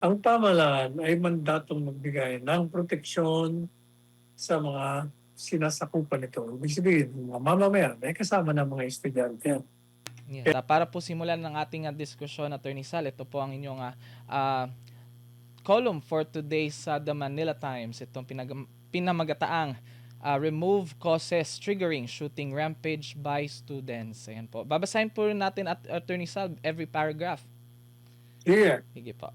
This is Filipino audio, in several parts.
Ang pamahalaan ay mandatong magbigay ng proteksyon sa mga sinasakupan nito. Ibig sabihin, mga mamamayan ay kasama ng mga estudyante. Yes. Para po simulan ng ating diskusyon, Attorney Sal, ito po ang inyong ah, column for today's The Manila Times. Itong pinamagataang Remove Causes Triggering Shooting Rampage by Students. Ayan po. Babasahin po natin at Attorney Sal every paragraph. Here, Sige po.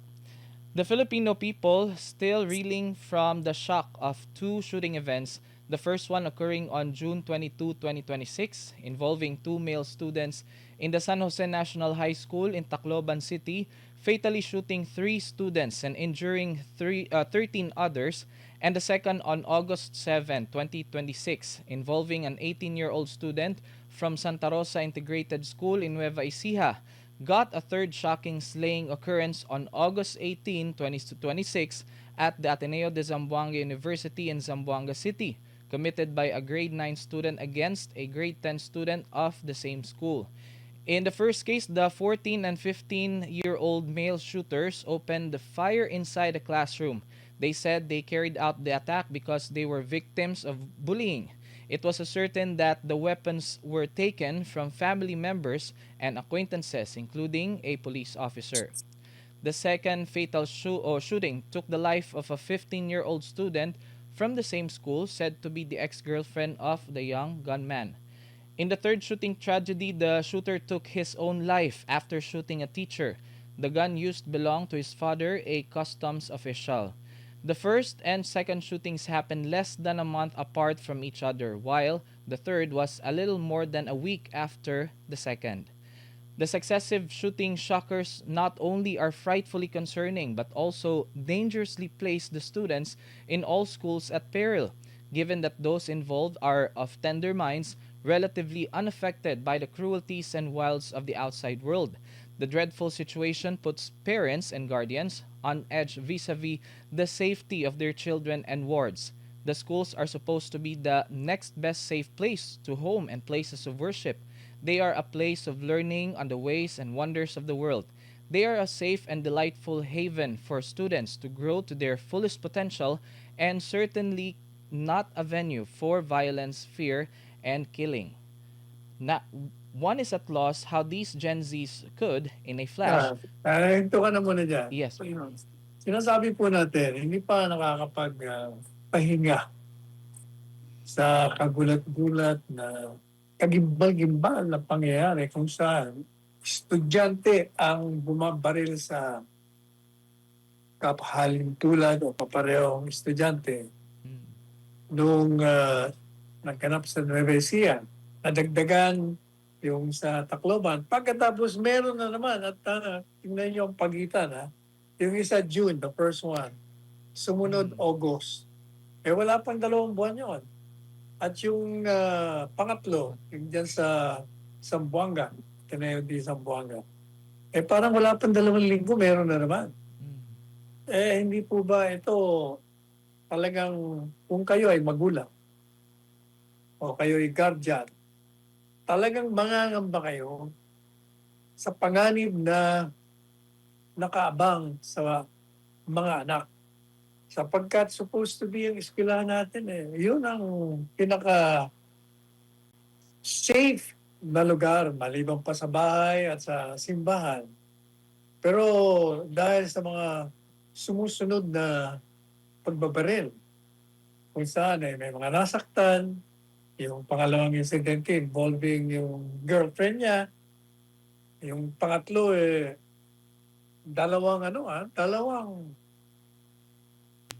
The Filipino people still reeling from the shock of two shooting events, the first one occurring on June 22, 2026, involving two male students in the San Jose National High School in Tacloban City, fatally shooting 3 students and injuring 13 others, and the second on August 7, 2026, involving an 18-year-old student from Santa Rosa Integrated School in Nueva Ecija, got a third shocking slaying occurrence on August 18, 2026 at the Ateneo de Zamboanga University in Zamboanga City, committed by a grade 9 student against a grade 10 student of the same school. In the first case, the 14 and 15-year-old male shooters opened the fire inside the classroom. They said they carried out the attack because they were victims of bullying. It was ascertained that the weapons were taken from family members and acquaintances, including a police officer. The second fatal shooting took the life of a 15-year-old student from the same school, said to be the ex-girlfriend of the young gunman. In the third shooting tragedy, the shooter took his own life after shooting a teacher. The gun used belonged to his father, a customs official. The first and second shootings happened less than a month apart from each other, while the third was a little more than a week after the second. The successive shooting shockers not only are frightfully concerning but also dangerously place the students in all schools at peril, given that those involved are of tender minds, relatively unaffected by the cruelties and wiles of the outside world. The dreadful situation puts parents and guardians on edge vis-a-vis the safety of their children and wards. The schools are supposed to be the next best safe place to home and places of worship. They are a place of learning on the ways and wonders of the world. They are a safe and delightful haven for students to grow to their fullest potential, and certainly not a venue for violence, fear, and killing. Na, one is at loss how these Gen Zs could, in a flash, ito ka na muna dyan. yes, Sinasabi po natin, hindi pa pahinga sa kagulat-gulat na kagimbal-gimbal na pangyayari kung saan estudyante ang bumabaril sa kapahaling tulad o kaparehong estudyante mm, nung nagganap sa Nueva Ecija. Nadagdagan yung sa Tacloban. Pagkatapos meron na naman at tingnan niyo ang pagitan. Yung isa June, the first one. Sumunod August. Wala pang 2 buwan yon. At yung pangatlo, yung dyan sa Zamboanga, Ateneo de Zamboanga, parang wala pang 2 linggo, meron na naman. mm, Hindi po ba ito talagang kung kayo ay magulang o kayo ay guardian, talagang mangangamba kayo sa panganib na nakaabang sa mga anak. Sapagkat supposed to be yung eskwelahan natin yun ang pinaka safe na lugar maliban pa sa bahay at sa simbahan. Pero dahil sa mga sumusunod na pagbabaril, kung saan may mga nasaktan, yung pangalawang insidente involving yung girlfriend niya, yung pangatlo dalawang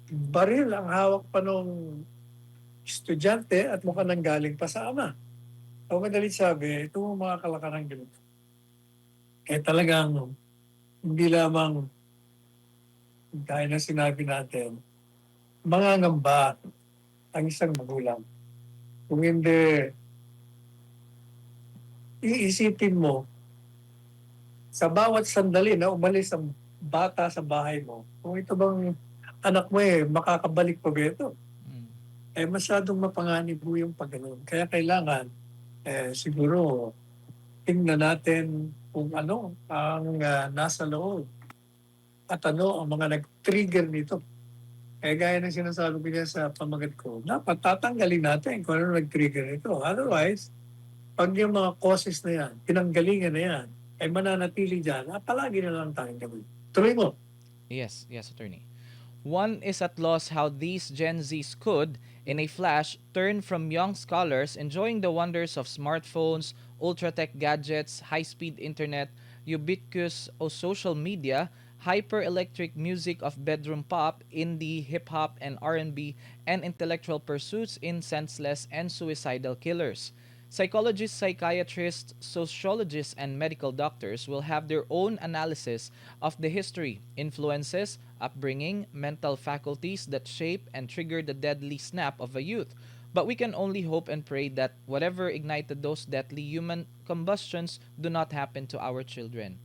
baril ang hawak pa nung estudyante at mukhang nanggaling pa sa ama. O madalit sabi, ito mga kalakarang ganito. Talagang hindi lamang gaya na sinabi natin, mangangamba ang isang magulang. Kung hindi, iisipin mo, sa bawat sandali na umalis ang bata sa bahay mo, kung ito bang anak mo makakabalik pa ba ito? mm. Masyadong mapanganib po yung pagganon. Kaya kailangan, siguro, tingnan natin kung ano ang nasa loob at ano ang mga nag-trigger nito. Eh, gaya ng sinasabi ko niya sa pamagat ko, dapat tatanggalin natin kung ano nag-trigger nito. Otherwise, pag yung mga causes na yan, pinanggalingan na yan, ay mananatili dyan, palagi na lang tayong gawin. Tuloy mo. Yes, yes, attorney. One is at loss how these Gen Zs could, in a flash, turn from young scholars enjoying the wonders of smartphones, ultra tech gadgets, high speed internet, ubiquitous social media, hyper electric music of bedroom pop, indie, hip hop, and R&B, and intellectual pursuits in senseless and suicidal killers. Psychologists, psychiatrists, sociologists, and medical doctors will have their own analysis of the history, influences, upbringing, mental faculties that shape and trigger the deadly snap of a youth. But we can only hope and pray that whatever ignited those deadly human combustions do not happen to our children.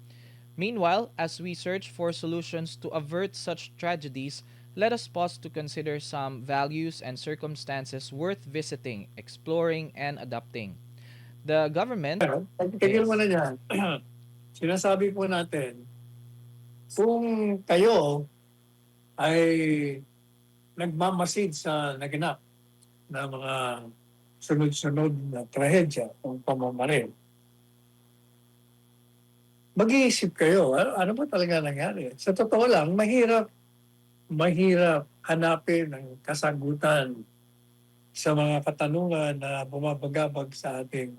Meanwhile, as we search for solutions to avert such tragedies, let us pause to consider some values and circumstances worth visiting, exploring, and adopting. The government, Pero, pagtigil mo yes, na yan, sinasabi po natin, kung kayo ay nagmamasid sa naganap na mga sunod-sunod na trahedya o pamamaril, mag-iisip kayo, ano ba talaga nangyari? Sa totoo lang, mahirap hanapin ang kasagutan sa mga katanungan na bumabagabag sa ating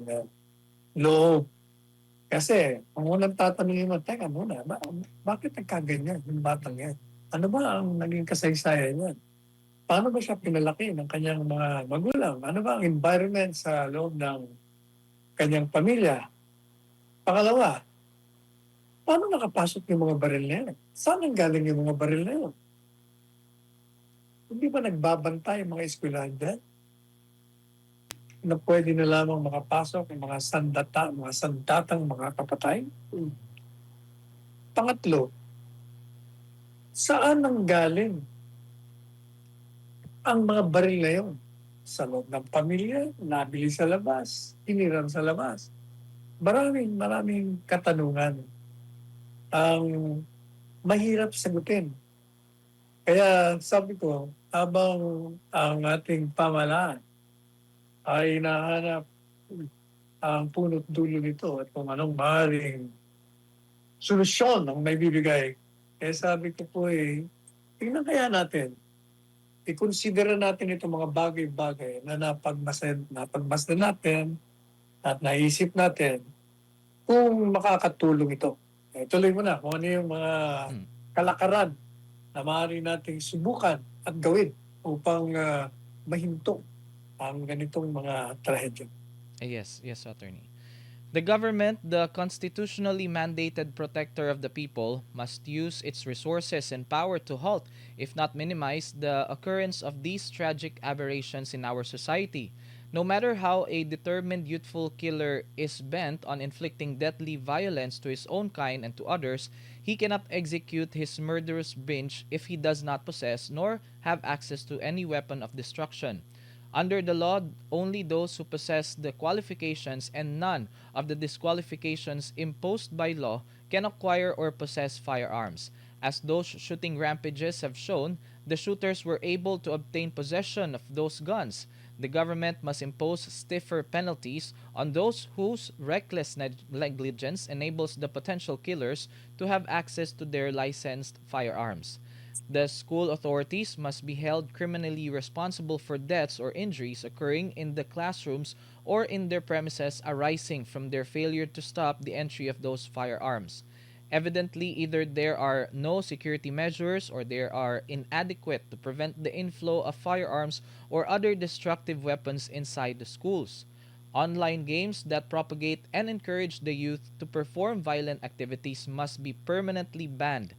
loob. Kasi ang unang tatanungin mo, teka muna, bakit nagkaganyan yung batang yan? Ano ba ang naging kasaysayan yan? Paano ba siya pinalaki ng kanyang mga magulang? Ano ba ang environment sa loob ng kanyang pamilya? Pangalawa, paano nakapasok yung mga baril na yan? Saan ang galing yung mga baril na yun? Hindi ba nagbabantay yung mga eskwelahan dyan? Na pwede na lamang makapasok yung mga sandatang mga kapatay? Pangatlo, saan ang galing ang mga baril na yun? Sa loob ng pamilya, nabili sa labas, hiniram sa labas. Maraming katanungan ang mahirap sagutin. Kaya sabi ko, habang ang ating pamahalaan ay hinahanap ang punot dulo nito at kung anong maaaring solusyon ang may bibigay, eh sabi ko po tingnan kaya natin, i-consider natin itong mga bagay-bagay na napagmasdan natin at naisip natin kung makakatulong ito. Eh, tuloy mo na kung ano yung mga mm, kalakaran na maaari nating subukan at gawin upang mahinto ang ganitong mga trahedya. yes, yes, attorney. The government, the constitutionally mandated protector of the people, must use its resources and power to halt, if not minimize, the occurrence of these tragic aberrations in our society. No matter how a determined youthful killer is bent on inflicting deadly violence to his own kind and to others, he cannot execute his murderous binge if he does not possess nor have access to any weapon of destruction. Under the law, only those who possess the qualifications and none of the disqualifications imposed by law can acquire or possess firearms. As those shooting rampages have shown, the shooters were able to obtain possession of those guns. The government must impose stiffer penalties on those whose reckless negligence enables the potential killers to have access to their licensed firearms. The school authorities must be held criminally responsible for deaths or injuries occurring in the classrooms or in their premises arising from their failure to stop the entry of those firearms. Evidently, either there are no security measures or they are inadequate to prevent the inflow of firearms or other destructive weapons inside the schools. Online games that propagate and encourage the youth to perform violent activities must be permanently banned.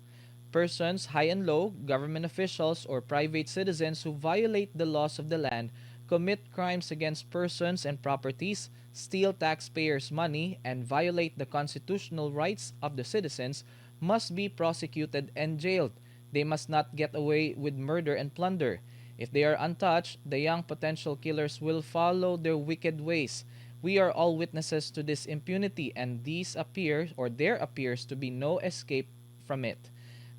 Persons, high and low, government officials, or private citizens who violate the laws of the land, commit crimes against persons and properties, steal taxpayers' money, and violate the constitutional rights of the citizens must be prosecuted and jailed. They must not get away with murder and plunder. If they are untouched, the young potential killers will follow their wicked ways. We are all witnesses to this impunity, and there appears to be no escape from it.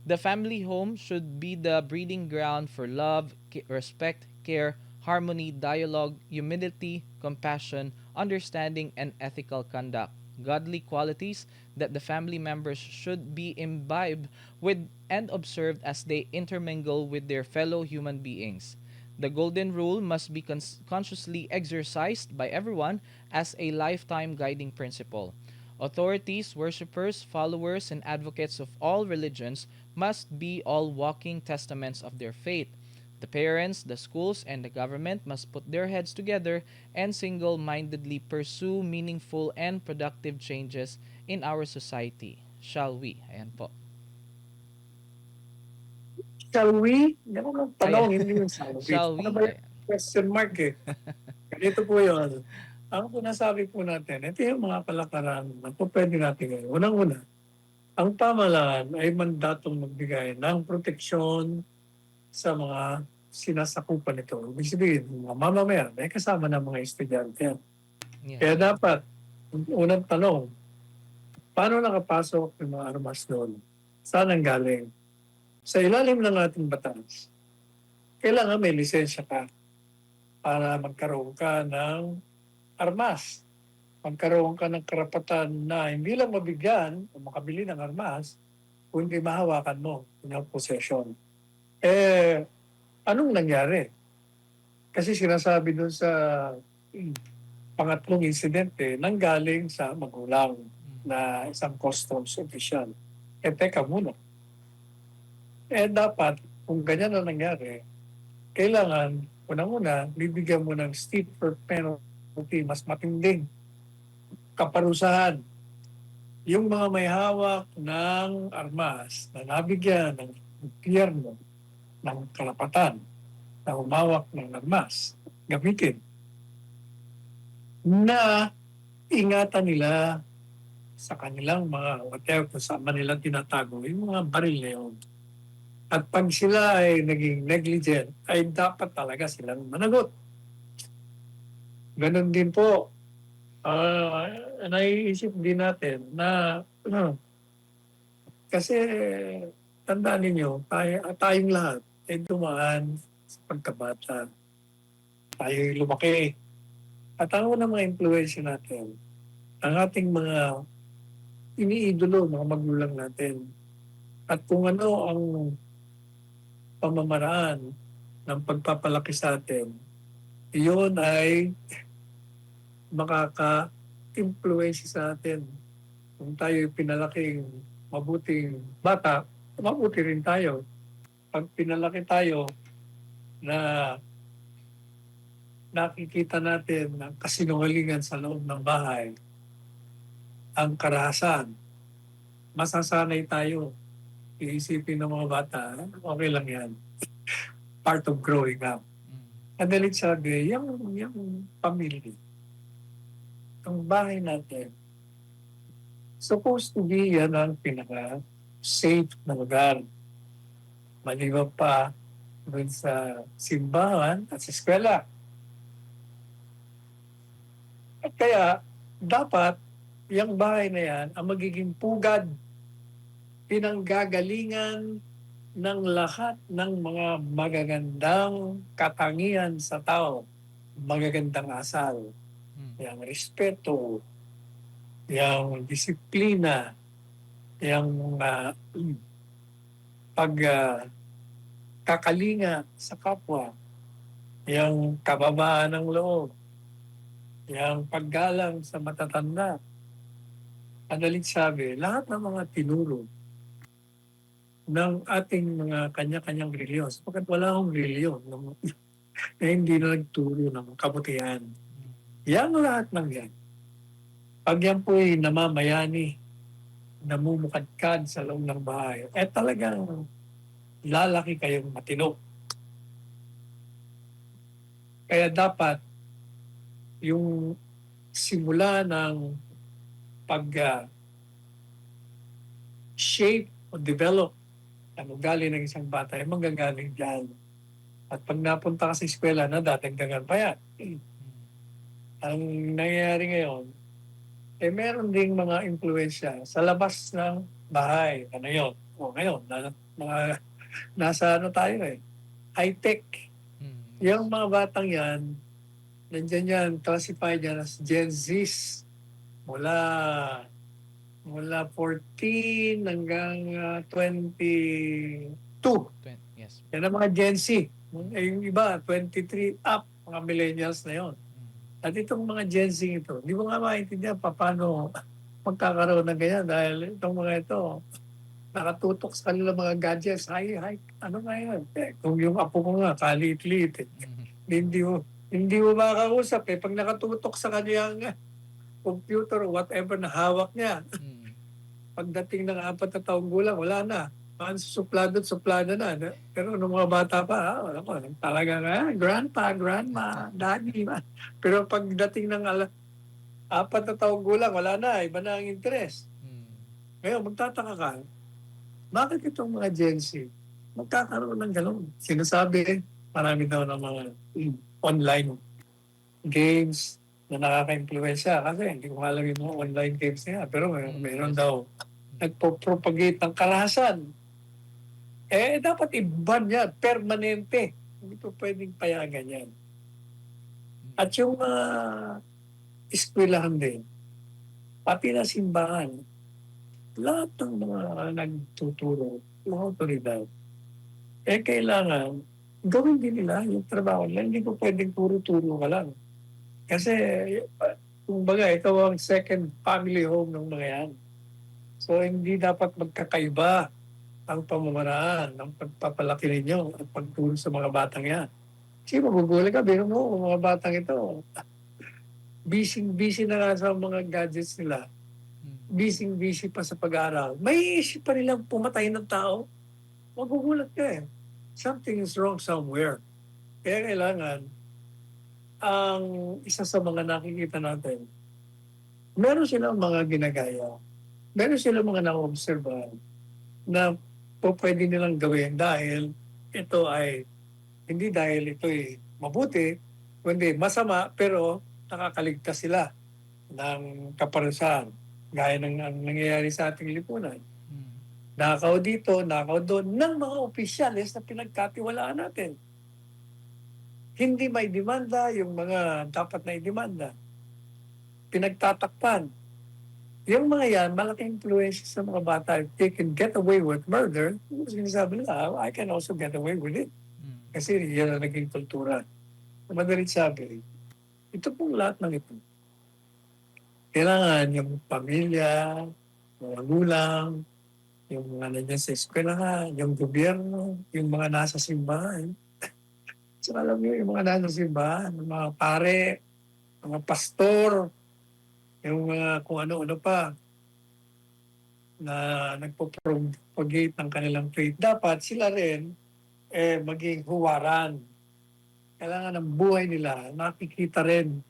The family home should be the breeding ground for love, respect, care, harmony, dialogue, humility, compassion, understanding, and ethical conduct. Godly qualities that the family members should be imbibed with and observed as they intermingle with their fellow human beings. The golden rule must be consciously exercised by everyone as a lifetime guiding principle. Authorities, worshippers, followers, and advocates of all religions must be all walking testaments of their faith. The parents, the schools, and the government must put their heads together and single mindedly pursue meaningful and productive changes in our society. Shall we? Ayan po. Shall we? Yan ang Ayan. tanong, hindi yung shall we. Shall Ano we? ba yung Ayan. question mark eh? Ganito po yun. Ang sinasabi po natin, ito yung mga kalakaran na po pwede natin ngayon. Unang-una, ang pamahalaan ay mandatong magbigay ng proteksyon sa mga sinasakupan nito. Ibig sabihin, mga mamamayan, may kasama ng mga estudyante. Yes. Kaya dapat, unang tanong, paano nakapasok yung mga armas doon? Saan ang galing? Sa ilalim ng ating batas, kailangan may lisensya ka para magkaroon ka ng armas. Magkaroon ka ng karapatan na hindi lang mabigyan o makabili ng armas, kundi mahawakan mo yung possession. Anong nangyari? Kasi sinasabi doon sa pangatlong insidente, nanggaling sa magulang na isang customs official. Teka muna. Dapat, kung ganyan na nangyari, kailangan, unang-una, bibigyan mo ng stiffer penalty, mas matinding kaparusahan. Yung mga may hawak ng armas na nabigyan ng gobyerno ng karapatan na humawak ng armas, gamitin, na ingatan nila sa kanilang mga whatever kung saan man nila tinatago, yung mga baril na yun. At pag sila ay naging negligent, ay dapat talaga silang managot. Ganon din po, naiisip din natin na kasi tandaan ninyo, tayong lahat ay dumaan sa pagkabata. Tayo'y lumaki. At ang unang mga influensya natin, ang ating mga iniidolo, mga magulang natin. At kung ano ang pamamaraan ng pagpapalaki sa atin, iyon ay makaka-influensya sa atin. Kung tayo pinalaking mabuting bata, mabuti rin tayo. Pag pinalaki tayo na nakikita natin ang kasinungalingan sa loob ng bahay, ang karahasan, masasanay tayo. Iisipin ng mga bata, okay lang yan. Part of growing up. Madalit sabi, yung pamilya, ang bahay natin, supposed to be yan ang pinaka-safe na lugar. Maliban pa dun sa simbahan at sa eskwela. At kaya, dapat, yung bahay na yan, ang magiging pugad, pinanggagalingan ng lahat ng mga magagandang katangian sa tao. Magagandang asal, yung respeto, yung disiplina, yung pagkakalinga sa kapwa, yung kababaan ng loob, yung paggalang sa matatanda. Madalit sabi, lahat ng mga tinuro ng ating mga kanya-kanyang reliyon, sapagkat wala akong reliyon na hindi na nagturo ng kabutihan. Yan lahat ng yan. Pag yan po'y namamayani, namumukadkad sa loob ng bahay, talagang lalaki kayong matino. Kaya dapat yung simula ng pag-shape o develop ang ugali ng isang bata ay manggagaling dyan. At pag napunta ka sa eskwela, nadadagdagan pa yan. Ang nangyayari ngayon, meron ding mga impluensya sa labas ng bahay. Ano yun? O ngayon, Mga nasa ano tayo eh, high-tech. Yung mga batang yan, nandiyan yan, classified yan as Gen Zs. Mula mula 14 hanggang 22. Yes. Yan ang mga Gen Z. Yung iba, 23 up, mga millennials na yon. At itong mga Gen Z ito, hindi mo nga maintindihan paano magkakaroon ng ganyan dahil itong mga ito, nakatutok sa kanila mga gadgets. Ano nga yan? Kung yung apo ko nga, kalit-lit. Hindi mo makakausap eh. Pag nakatutok sa kanyang computer o whatever na hawak niya, pagdating ng 4 na taong gulang, wala na. Suplado na. Pero nung mga bata pa, wala ko, talaga nga, grandpa, grandma, daddy. Pero pagdating ng 4 na taong gulang, wala na, iba na ang interest. Ngayon, magtataka ka, bakit itong mga Gen Z magkakaroon ng gano'n? Sinasabi, marami daw ng mga online games na nakaka-impluensya. Kasi hindi ko alam yung mga online games niya. Pero meron Yes. daw nagpo-propagate ng karahasan. Dapat i-ban yan, permanente. Hindi ko pwedeng payagan yan. At yung eskwelahan din, pati na simbahan, lahat ng mga nagtuturo, mga otoridad, kailangan gawin din nila yung trabaho nila. Hindi ko pwedeng turo-turo ka lang. Kasi, kumbaga, ikaw ang second family home ng mga yan. So, hindi dapat magkakaiba ang pamamaraan ng pagpapalaki ninyo at pagturo sa mga batang yan. Kasi magugulat ka, biro mo, mga batang ito, busy na nga sa mga gadgets nila, busy pa sa pag-aaral. May isip pa nilang pumatay ng tao, magugulat ka eh. Something is wrong somewhere. Kaya kailangan, ang isa sa mga nakikita natin, meron silang mga ginagaya, meron silang mga na-observe na pwede nilang gawin dahil ito ay, hindi dahil ito ay mabuti, kundi masama, pero nakakaligtas sila ng kaparusahan, gaya ng nangyayari sa ating lipunan. Nakaw dito, nakaw doon, ng mga opisyalis na pinagkatiwalaan natin. Hindi may demanda yung mga dapat na i-demanda. Pinagtatakpan. Yung mga yan, malaking influence sa mga bata. If they can get away with murder, sinasabi nila, I can also get away with it. Kasi yan ang naging kultura. Madalit sabi, ito pong lahat ng ito. Kailangan yung pamilya, mga magulang, yung mga nandiyan sa eskwelahan, yung gobyerno, yung mga nasa simbahan. So alam niyo, yung mga nasa simbahan, yung mga pare, mga pastor, yung mga kung ano-ano pa, na nagpo-propagate ng kanilang faith. Dapat sila rin maging huwaran. Kailangan ng buhay nila, nakikita rin.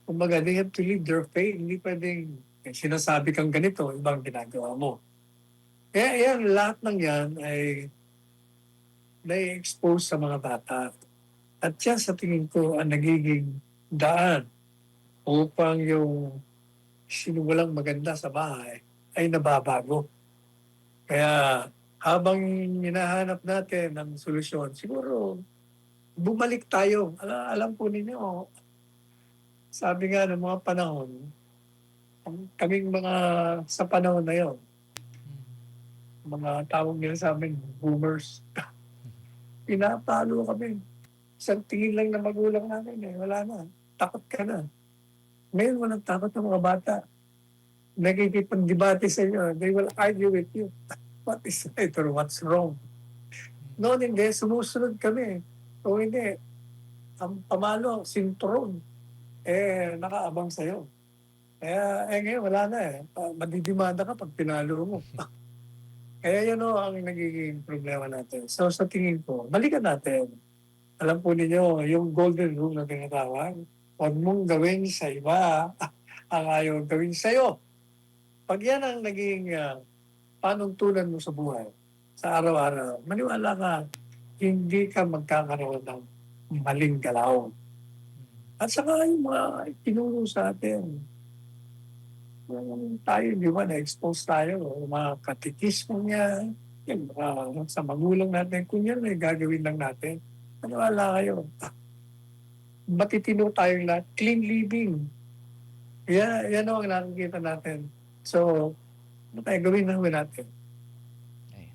Kumbaga, they have to live their faith. Hindi pwedeng sinasabi kang ganito, ibang ginagawa mo. Kaya yan, lahat ng yan ay na-expose sa mga bata. At yan sa tingin ko ang nagiging daan upang yung sinuwalang maganda sa bahay ay nababago. Kaya habang hinahanap natin ng solusyon, siguro bumalik tayo. Alam po ninyo, sabi nga ng mga panahon, kaming mga sa panahon na yon, mga tawag nila sa amin, boomers, pinapalo kami. Isang tingin lang na magulang namin wala na. Takot ka na. Ngayon walang takot ng mga bata. Nakikipag-debate sa inyo, they will argue with you. What is right or what's wrong? Noon hindi, sumusunod kami. O hindi, ang pamalo, sinturon, nakaabang sa'yo. Kaya ngayon wala na madidimanda ka pag pinalo mo. Kaya yun ang nagiging problema natin. So sa tingin ko, balikan natin. Alam po ninyo, yung golden rule na tinatawag, huwag mong gawin sa iba ang ayaw gawin sa'yo. Pag yan ang naging panuntunan mo sa buhay, sa araw-araw, maniwala ka, hindi ka magkakaroon ng maling galaw. At saka yung mga tinuro sa atin, tayo, di ba, na-expose tayo, mga katikismo niya, Yan, sa magulang natin, kung yan ay gagawin lang natin, maniwala kayo, matitino tayong lahat, clean living. Yan ang nakikita natin. So, ano tayo gawin na natin? Ay,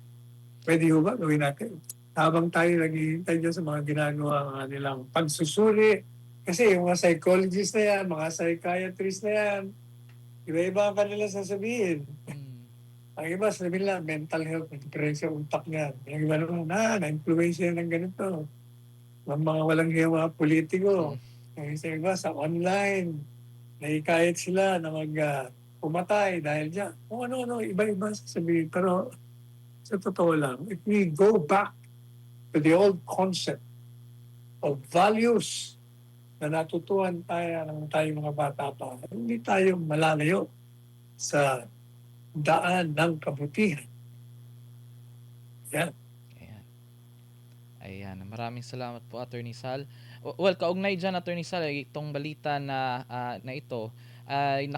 Pwede ho ba gawin natin? Habang tayo naghihintay dyan sa mga ginagawa nilang pagsusuri, kasi yung mga psychologist na yan, mga psychiatrist na yan, iba-iba ang kanila sasabihin. mm, Ang iba sabihin lang, mental health, depression, utak niya. Yung iba naman, na-influence yan ng ganito. Ang mga walang hiwa politiko. mm, Yung isa iba sa online, nahikayat sila na pumatay dahil dyan. Kung ano-ano, iba-iba sasabihin. Pero sa totoo lang, if we go back to the old concept of values na natutuhan tayo ng tayong mga bata pa, hindi tayo malalayo sa daan ng kabutihan. Yan. ayan. Ayan, maraming salamat po Attorney Sal. Well, kaugnay diyan Attorney Sal, itong balita na na ito ay